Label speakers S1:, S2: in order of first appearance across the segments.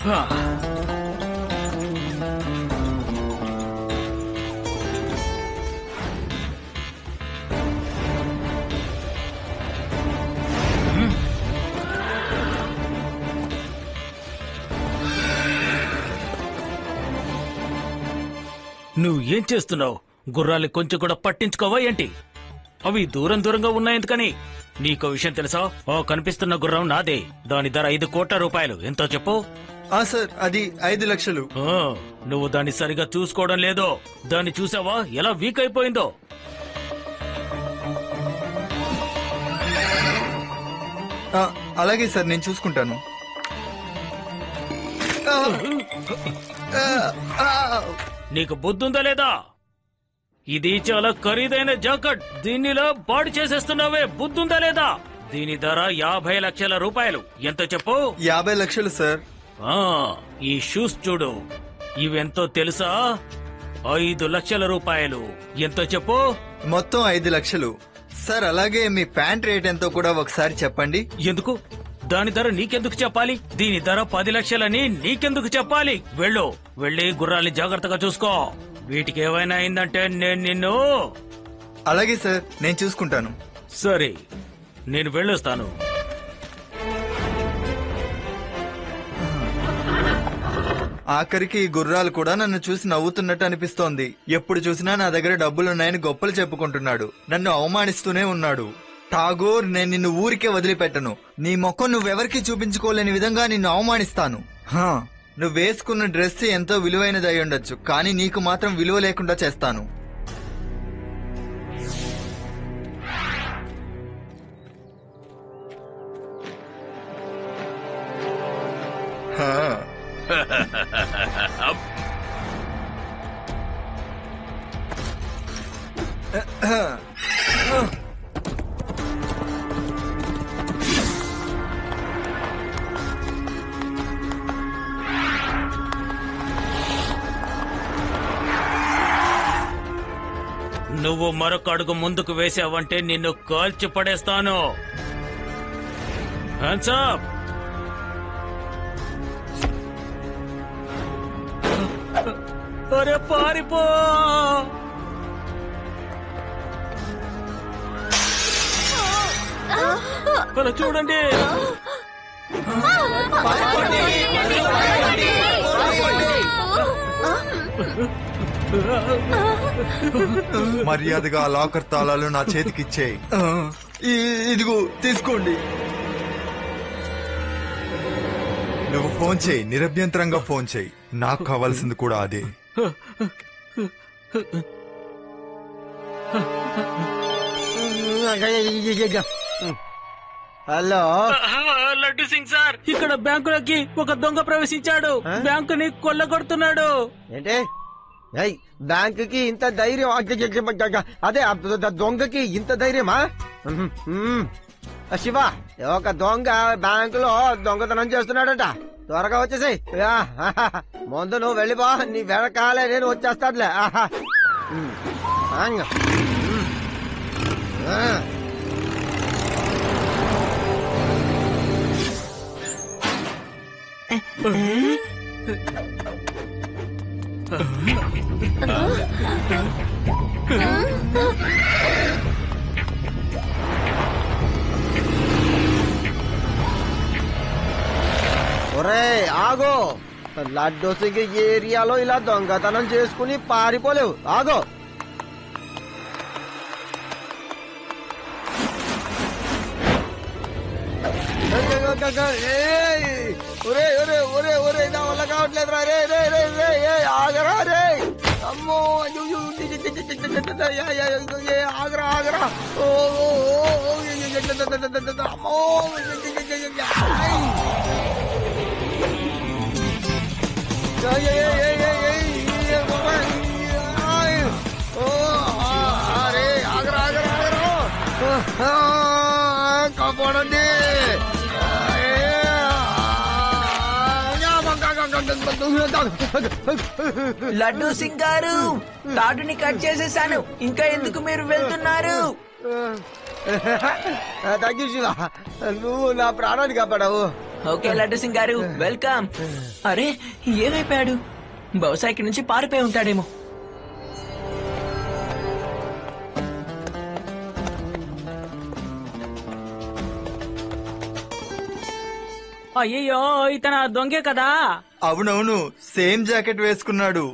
S1: నువ్వు ఏం చేస్తున్నావు? గుర్రాలు కొంచెం కూడా పట్టించుకోవా ఏంటి? అవి దూరం దూరంగా ఉన్నాయెందుకని? నీకో విషయం తెలుసా? ఓ కనిపిస్తున్న గుర్రం నాదే. దాని ధర 5 కోట్ల రూపాయలు. ఎంతో చెప్పు.
S2: సార్ అది 5 లక్షలు.
S1: నువ్వు దాన్ని సరిగా చూసుకోవడం లేదో. దాన్ని చూసావా ఎలా వీక్ అయిపోయిందో?
S2: అలాగే సార్, నేను చూసుకుంటాను.
S1: నీకు బుద్ధుందా లేదా? ఇది చాలా ఖరీదైన జాకెట్. దీనిలా పాడు చేసేస్తున్నావే, బుద్ధుందా లేదా? దీని ధర 50 లక్షల రూపాయలు. ఎంతో చెప్పు.
S2: 50 లక్షలు సార్.
S1: ఈ షూస్ చూడు, ఇవెంతో తెలుసా? 5 లక్షల రూపాయలు. ఎంతో చెప్పు.
S2: మొత్తం 5 లక్షలు సార్. అలాగే మీ ప్యాంట్ రేట్ ఎంతో కూడా ఒకసారి చెప్పండి.
S1: ఎందుకు? దాని ధర నీకెందుకు చెప్పాలి? దీని ధర 10 లక్షలని నీకెందుకు చెప్పాలి? వెళ్ళి గుర్రాల్ని జాగ్రత్తగా చూసుకో. వీటికి ఏమైనా అయిందంటే నేను నిన్ను...
S2: అలాగే సార్, నేను చూసుకుంటాను.
S1: సరే, నేను వెళ్ళొస్తాను.
S2: ఆఖరికి ఈ గుర్రాలు కూడా నన్ను చూసి నవ్వుతున్నట్టు అనిపిస్తోంది. ఎప్పుడు చూసినా నా దగ్గర డబ్బులున్నాయని గొప్పలు చెప్పుకుంటున్నాడు. నన్ను అవమానిస్తూనే ఉన్నాడు. ఠాగూర్, నేను నిన్ను ఊరికే వదిలిపెట్టను. నీ ముఖం నువ్వెవరికి చూపించుకోలేని విధంగా నిన్ను అవమానిస్తాను. నువ్వు వేసుకున్న డ్రెస్ ఎంతో విలువైనది అయి ఉండొచ్చు, కానీ నీకు మాత్రం విలువ లేకుండా చేస్తాను.
S1: నువ్వు మరొక అడుగు ముందుకు వేసావంటే నిన్ను కాల్చి పడేస్తాను. Hands up. అరే పారిపో. అలా చూడండి.
S2: మర్యాదగా లాకర్ తాళాలు నా చేతికిచ్చేయి. ఇదిగో తీసుకోండి. నువ్వు ఫోన్ చేయి, నిరభ్యంతరంగా ఫోన్ చేయి. నాకు కావాల్సింది కూడా అదే.
S3: హలో
S1: లడ్డు సింగ్ సార్, ఇక్కడ బ్యాంకులోకి ఒక దొంగ ప్రవేశించాడు. బ్యాంకుని కొల్లగొడుతున్నాడు.
S3: ఏంటి? బ్యాంకుకి ఇంత ధైర్యం? అదే దొంగకి ఇంత ధైర్యమా? శివ, ఒక దొంగ బ్యాంకులో దొంగతనం చేస్తున్నాడట. త్వరగా వచ్చేసాయి. ముందు నువ్వు వెళ్ళిపో, నీ వెనకాలే నేను వచ్చేస్తానులే. ఒరే ఆగో, లడ్డు సింగ్ ఏరియాలో ఇలా దొంగతనం చేసుకుని పారిపోలేవు. ఆగో. ఒరే ఒరే ఒరే ఒరే, నా వల్ల కావట్లేదురా. రే రే రే రే, ఆగరా రే. అమ్మో, ఆగరా ఆగరా. అమ్మో, అరే ఆగరా ఆగరా ఆగరా, కాపాడండి.
S4: లడ్డు సింగ్ గారు, తాడుని కట్ చేసేసాను. ఇంకా ఎందుకు మీరు వెళ్తున్నారు?
S3: థ్యాంక్ యూ శివ, నువ్వు నా ప్రాణాన్ని కాపాడావు.
S4: ఓకే లడ్డు సింగ్ గారు, వెల్కమ్. అరే, ఏమైపోయాడు? బహుశా ఇక్కడి నుంచి పారిపోయి ఉంటాడేమో.
S1: అయ్యో, ఇతను దొంగే కదా.
S2: అవునవును, సేమ్ జాకెట్ వేసుకున్నాడు.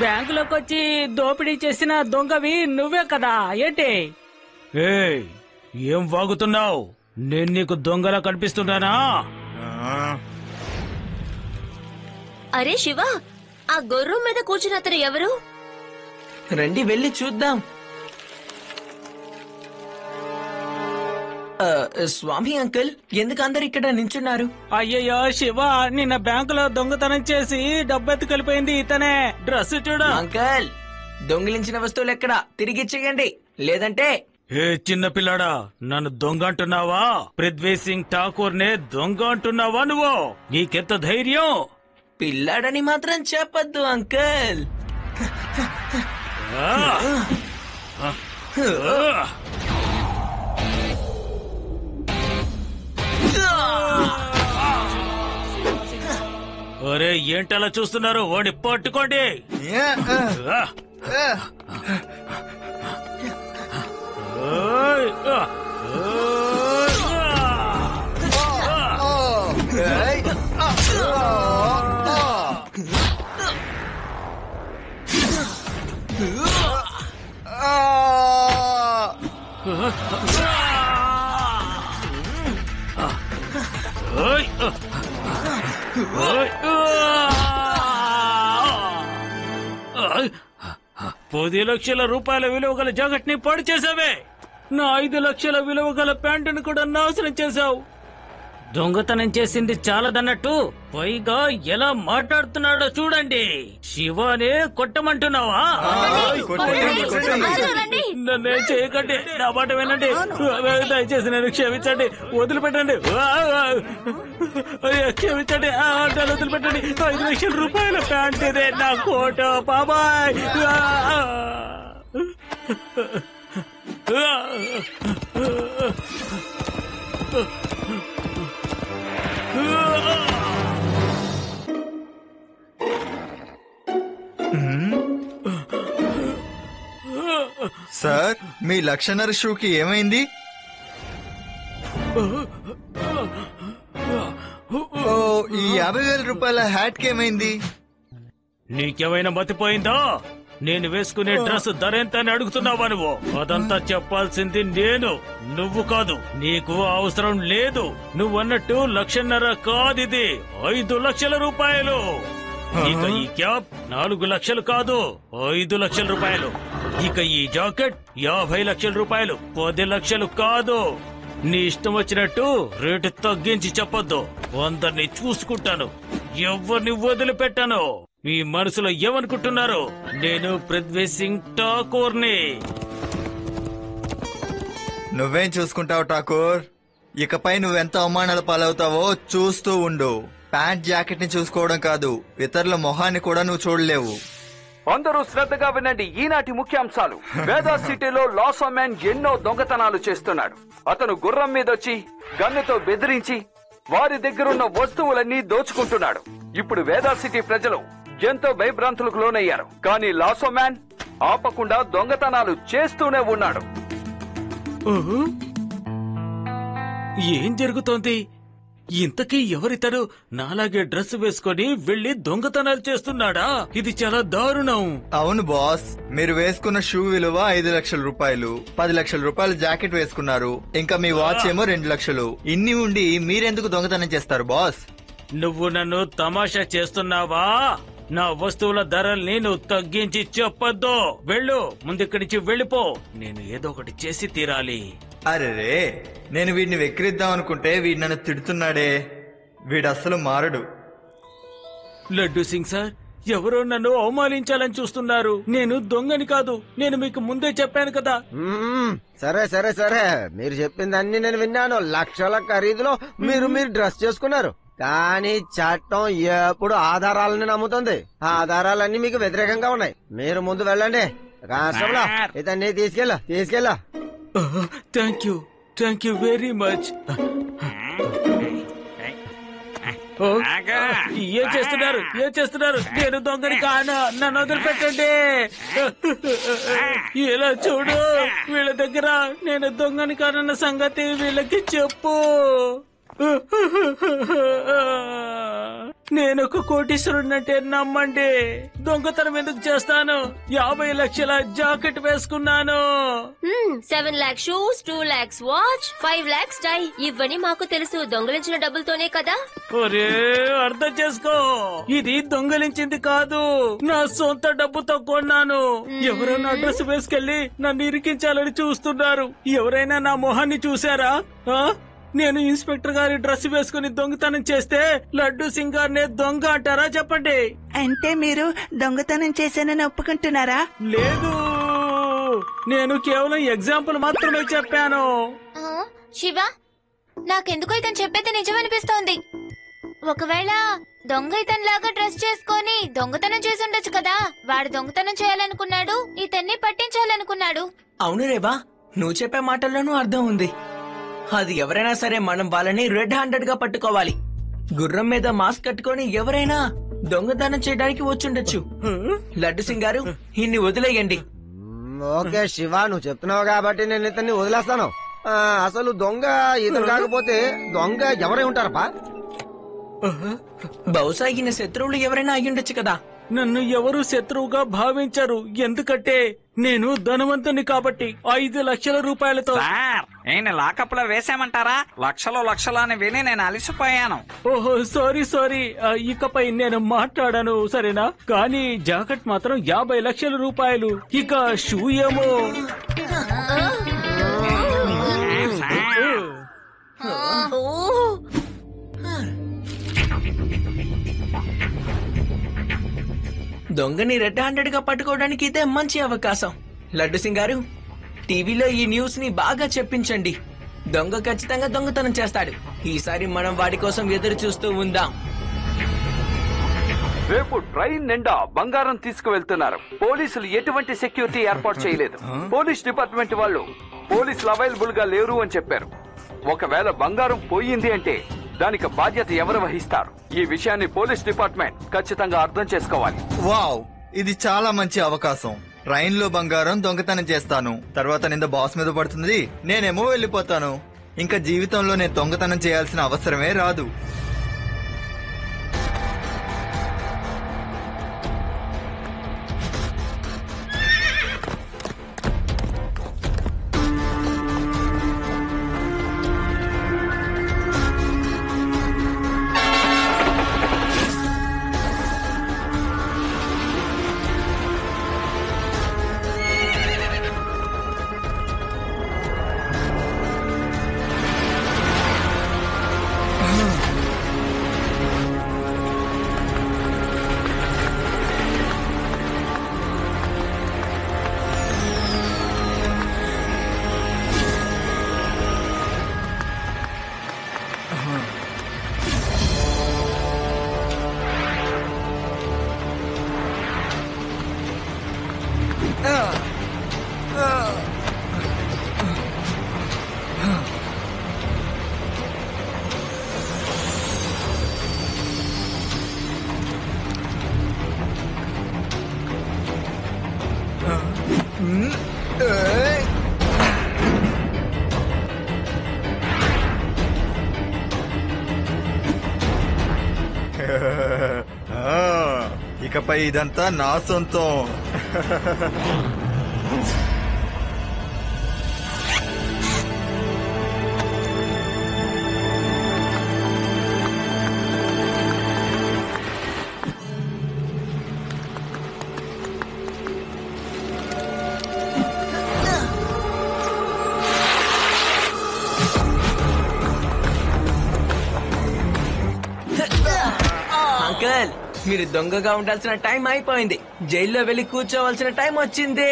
S1: బ్యాంకులోకి వచ్చి దోపిడీ చేసిన దొంగవి నువ్వే కదా ఏంటి? ఏం వాగుతున్నావు? నేను నీకు దొంగలా కనిపిస్తున్నానా?
S5: అరే శివ, ఆ గుర్రం మీద కూర్చున్న అతను ఎవరు?
S4: రండి వెళ్ళి చూద్దాం. స్వామి అంకుల్, ఎందుకు అందరు ఇక్కడ నించున్నారు?
S1: అయ్యయ్యో శివ, నిన్న బ్యాంకులో దొంగతనం చేసి డబ్బెత్తుకెళ్ళిపోయింది ఇతనే. డ్రెస్ చూడు.
S4: అంకుల్, దొంగిలించిన వస్తువులు ఎక్కడ? తిరిగిచ్చేయండి, లేదంటే.
S1: ఏ చిన్న పిల్లాడా, నన్ను దొంగ అంటున్నావా? పృథ్వీ సింగ్ ఠాకూర్ నే దొంగ అంటున్నావా నువ్వు? నీకెంత ధైర్యం?
S4: పిల్లాడని మాత్రం చెప్పొద్దు అంకుల్.
S1: ఒరే, ఏంటలా చూస్తున్నారు? వాడిని పట్టుకోండి. పది లక్షల రూపాయల విలువ గల జాకెట్ ని పాడు చేసావే. నా 5 లక్షల విలువ గల ప్యాంటును కూడా నాశనం చేశావు. దొంగతనం చేసింది చాలదన్నట్టు పైగా ఎలా మాట్లాడుతున్నాడో చూడండి. శివానే కొట్టమంటున్నావా? నన్నేం చేయకండి, నా మాట వినండి. దయచేసి నన్ను క్షమించండి, వదిలిపెట్టండి. క్షమించండి, నన్ను వదిలిపెట్టండి. 5 లక్షల రూపాయల ప్యాంట్ ఇదే నా కోట బాబాయ్.
S2: సార్, మీ లక్షన్నర షూకి ఏమైంది? ఓ, ఈ 50,000 రూపాయల హ్యాట్ కి ఏమైంది?
S1: నీకేమైనా మతిపోయిందా? నేను వేసుకునే డ్రెస్ ధర ఎంత అని అడుగుతున్నావా నువ్వు? అదంతా చెప్పాల్సింది నేను, నువ్వు కాదు. నీకు అవసరం లేదు. నువ్వన్నట్టు 1,50,000 కాదిది, 5 లక్షల రూపాయలు. ఇక ఈ క్యాప్ 4 లక్షలు కాదు, 5 లక్షల రూపాయలు. ఇక ఈ జాకెట్ 50 లక్షల రూపాయలు, 10 లక్షలు కాదు. నీ ఇష్టం వచ్చినట్టు రేటు తగ్గించి చెప్పొద్దు. అందరినీ చూసుకుంటాను, ఎవరిని వదిలిపెట్టాను. మీ మనసులో ఏమనుకుంటున్నారు? నేను పృథ్వీ సింగ్ ఠాకూర్ని.
S2: నువ్వేం చూసుకుంటావు ఠాకూర్? ఇకపై నువ్వెంత అవమానాల పాలవుతావో చూస్తూ ఉండు. ప్యాంట్ జాకెట్ ని చూసుకోవడం కాదు, ఇతరుల మొహాన్ని కూడా నువ్వు చూడలేవు.
S6: అందరూ శ్రద్ధగా వినండి. ఈనాటి ముఖ్యాంశాలు. వేదా సిటీలో లాసో మ్యాన్ ఎన్నో దొంగతనాలు చేస్తున్నాడు. అతను గుర్రం మీదొచ్చి గన్నుతో బెదిరించి వారి దగ్గరున్న వస్తువులన్నీ దోచుకుంటున్నాడు. ఇప్పుడు వేదా సిటీ ప్రజలు ఎంతో భయభ్రాంతులకు లోనయ్యారు. కానీ లాసో మ్యాన్ ఆపకుండా దొంగతనాలు చేస్తూనే ఉన్నాడు.
S1: ఏం జరుగుతోంది? ఇంతకీ ఎవరితడు? నాలాగే డ్రెస్ వేసుకొని వెళ్లి దొంగతనాలు చేస్తున్నాడా? ఇది చాలా దారుణం.
S2: అవును బాస్, మీరు వేసుకున్న షూ విలువ 5 లక్షల రూపాయలు, 10 లక్షల రూపాయల జాకెట్ వేసుకున్నారు. ఇంకా మీ వాచ్ ఏమో 2 లక్షలు. ఇన్ని ఉండి మీరెందుకు దొంగతనం చేస్తారు బాస్?
S1: నువ్వు నన్ను తమాషా చేస్తున్నావా? నా వస్తువుల ధరల్ని నువ్వు తగ్గించి చెప్పొద్దు. వెళ్ళు, ముందిక్కడి నుంచి వెళ్ళిపో. నేను ఏదో ఒకటి చేసి తీరాలి.
S2: అరే, నేను వీడిని వెక్కిరిద్దాం అనుకుంటే వీడు నన్ను తిడుతున్నాడే. వీడు అస్సలు మారడు.
S1: లడ్డు సింగ్ సార్, ఎవరో నన్ను అవమానించాలని చూస్తున్నారు. నేను దొంగని కాదు, నేను మీకు ముందే చెప్పాను కదా.
S3: సరే సరే సరే, మీరు చెప్పింది అన్ని నేను విన్నాను. లక్షల ఖరీదులో మీరు డ్రెస్ చేసుకున్నారు. కానీ చట్టం ఎప్పుడు ఆధారాలని నమ్ముతుంది. ఆ ఆధారాలన్నీ మీకు వ్యతిరేకంగా ఉన్నాయి. మీరు ముందు వెళ్ళండి. కానిస్టేబుల్, ఇతన్ని తీసుకెళ్ళా.
S1: Thank you very much. ఓ, ఏం చేస్తున్నారు ఏం చేస్తున్నారు? నేను దొంగని కాను, నన్ను వదిలిపెట్టండి. ఇలా చూడు, వీళ్ళ దగ్గర నేను దొంగని కానన్న సంగతి వీళ్ళకి చెప్పు. నేను ఒక కోటీశ్వరుడంటే నమ్మండి. దొంగతనం ఎందుకు చేస్తాను? 50 లక్షల జాకెట్ వేసుకున్నాను.
S5: 7 lakhs shoes, 2 lakhs watch, 5 lakhs టై. ఇవన్నీ మాకు తెలుసు. దొంగలించిన డబ్బులతోనే కదా.
S1: ఒరే, అర్థం చేసుకో, ఇది దొంగలించింది కాదు, నా సొంత డబ్బుతో కొన్నాను. ఎవరైనా అడ్రస్ వేసుకెళ్లి నన్ను ఇరికించాలని చూస్తున్నారు. ఎవరైనా నా మొహాన్ని చూసారా? నేను ఇన్స్పెక్టర్ గారి డ్రెస్ వేసుకుని దొంగతనం చేస్తే లడ్డు సింగార్నే దొంగ అంటారా? చెప్పండి.
S7: అంటే మీరు దొంగతనం చేశానని ఒప్పుకుంటున్నారా?
S1: లేదు, నేను కేవలం ఎగ్జాంపుల్ మాత్రమే చెప్పాను.
S8: శివ, నాకెందుకో ఇతను చెప్పేది నిజమనిపిస్తోంది. ఒకవేళ దొంగ ఇతనిలాగా డ్రెస్ చేసుకొని దొంగతనం చేసి ఉండొచ్చు కదా. వాడు దొంగతనం చేయాలనుకున్నాడు, ఇతన్ని పట్టించాలనుకున్నాడు.
S4: అవును రేబా, నువ్వు చెప్పే మాటల్లోనూ అర్థం ఉంది. అది ఎవరైనా సరే మనం వాళ్ళని రెడ్ హ్యాండెడ్ గా పట్టుకోవాలి. గుర్రం మీద మాస్క్ కట్టుకొని ఎవరైనా దొంగతనం చేయడానికి వచ్చుండొచ్చు. లడ్డు సింగ్ గారు, ఇన్ని వదిలేయండి.
S3: ఓకే శివ, నువ్వు చెప్తున్నావు కాబట్టి నేను ఇతన్ని వదిలేస్తాను. అసలు దొంగ ఇతను కాకపోతే దొంగ ఎవరై ఉంటారపా?
S4: బహుశా ఈయన శత్రువులు ఎవరైనా అయ్యుండొచ్చు కదా.
S1: నన్ను ఎవరు శత్రువుగా భావించరు, ఎందుకంటే నేను ధనవంతుని కాబట్టి. 5 లక్షల రూపాయలతో.
S9: సార్, ఈయన లాకప్ లో వేసామంటారా? లక్షలు అని విని నేను అలసిపోయాను.
S1: ఓహో, సారీ. ఇకపై నేను మాట్లాడాను, సరేనా? కానీ జాకెట్ మాత్రం 50 లక్షల రూపాయలు. ఇక షూ ఏమో.
S4: దొంగని రెడ్ హ్యాండెడ్ గా పట్టుకోవడానికి ఇదే మంచి అవకాశం. లడ్డు సింగ్ గారు, టీవీలో ఈ న్యూస్ ని బాగా చెప్పించండి. దొంగ ఖచ్చితంగా దొంగతనం చేస్తాడు. ఈసారి మనం వాడి కోసం ఎదురు చూస్తూ ఉందాం.
S6: రేపు ట్రైన్ నిండా బంగారం తీసుకువెళ్తున్నారు. పోలీసులు ఎటువంటి సెక్యూరిటీ ఏర్పాటు చేయలేదు. పోలీస్ డిపార్ట్మెంట్ వాళ్ళు పోలీసులు అవైలబుల్ గా లేరు అని చెప్పారు. ఒకవేళ బంగారం పోయింది అంటే దానికి బాధ్యత ఎవరు వహిస్తారు? ఈ విషయాన్ని పోలీస్ డిపార్ట్మెంట్ ఖచ్చితంగా అర్థం చేసుకోవాలి.
S2: వావ్, ఇది చాలా మంచి అవకాశం. ట్రైన్ లో బంగారం దొంగతనం చేస్తాను, తర్వాత నింద బాస్ మీద పడుతుంది, నేనేమో వెళ్ళిపోతాను. ఇంకా జీవితంలో నేను దొంగతనం చేయాల్సిన అవసరమే రాదు. ఇకపై ఇదంతా నా సొంతం.
S4: అంకల్, మీరు దొంగగా ఉండాల్సిన టైం అయిపోయింది. జైల్లో వెళ్లి కూర్చోవలసిన టైం వచ్చింది.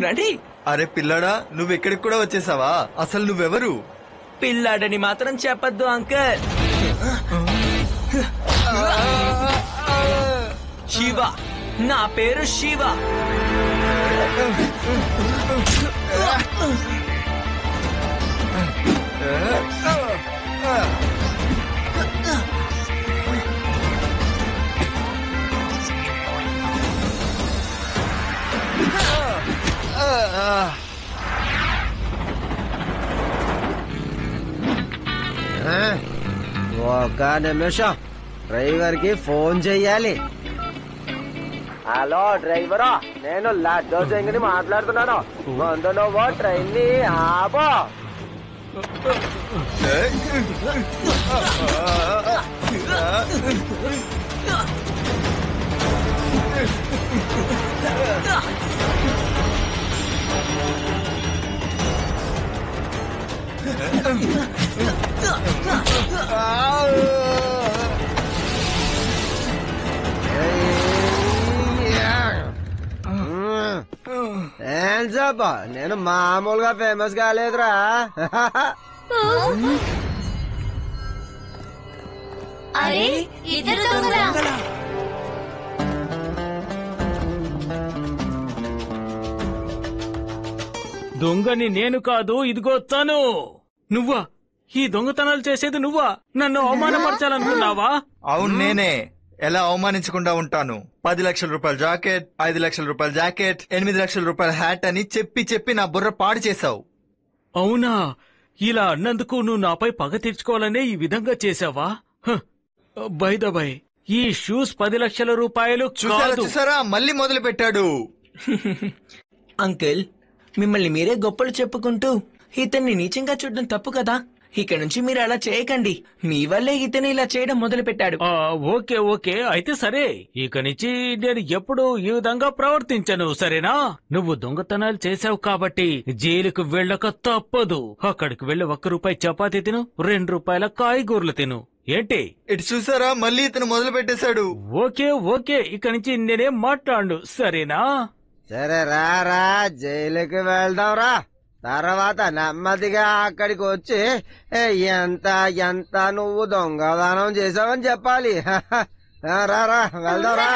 S4: రండి.
S2: అరే పిల్లడా, నువ్వు ఇక్కడికి కూడా వచ్చేసావా? అసలు నువ్వెవరు?
S4: పిల్లాడని మాత్రం చెప్పద్దు అంకల్. శివ, నా పేరు శివ.
S3: ఒక నిమిషం, డ్రైవర్ కి ఫోన్ చెయ్యాలి. హలో డ్రైవరా, నేను లడ్డో చెంగిని మాట్లాడుతున్నాను. ముందు నువ్వు ట్రైన్ ని ఆపో. ఏం చెప్ప, నేను మామూలుగా ఫేమస్ కాలేదురా.
S8: అరే ఇద్దరు దొంగలా?
S1: దొంగని నేను కాదు, ఇదిగో తను. నువ్వా? ఈ దొంగతనాలు చేసేది నువ్వా? నన్ను అవమానపరచాలనుకున్నావా?
S2: అవును నేనే. ఎలా అవమానించకుండా ఉంటాను? 10 లక్షల రూపాయల జాకెట్, 5 లక్షల రూపాయల జాకెట్, 8 లక్షల రూపాయల హ్యాట్ అని చెప్పి చెప్పి నా బుర్ర పాడు చేశావు.
S1: అవునా? ఇలా అన్నందుకు నువ్వు నాపై పగ తీర్చుకోవాలనే ఈ విధంగా చేశావా? బై ద బై, ఈ షూస్ 10 లక్షల రూపాయలు కాదు.
S2: చూసారా, మళ్ళీ మొదలు పెట్టాడు.
S4: అంకుల్, మిమ్మల్ని మీరే గొప్పలు చెప్పుకుంటూ ఇతన్ని నీచంగా చూడడం తప్పు కదా. ఇక నుంచి మీరు అలా చేయకండి. మీ వల్లే ఇతను ఇలా చేయడం మొదలు పెట్టాడు.
S1: ఓకే ఓకే, అయితే సరే. ఇక నుంచి నేను ఎప్పుడు ఈ విధంగా ప్రవర్తించను, సరేనా? నువ్వు దొంగతనాలు చేశావు కాబట్టి జైలుకు వెళ్ళక తప్పదు. అక్కడికి వెళ్ళి 1 రూపాయి చపాతీ తిను, 2 రూపాయల కాయగూరలు తిను. ఏంటి?
S2: ఇటు చూసారా, మళ్ళీ ఇతను మొదలు పెట్టేశాడు.
S1: ఓకే ఓకే, ఇక నుంచి నేనేం మాట్లాడు, సరేనా?
S3: సరే రా, జైలుకి వెళ్దాం రా. తర్వాత నెమ్మదిగా అక్కడికి వచ్చి ఎంత ఎంత నువ్వు దొంగదానం చేసావని చెప్పాలి. రా వెళ్దాం రా.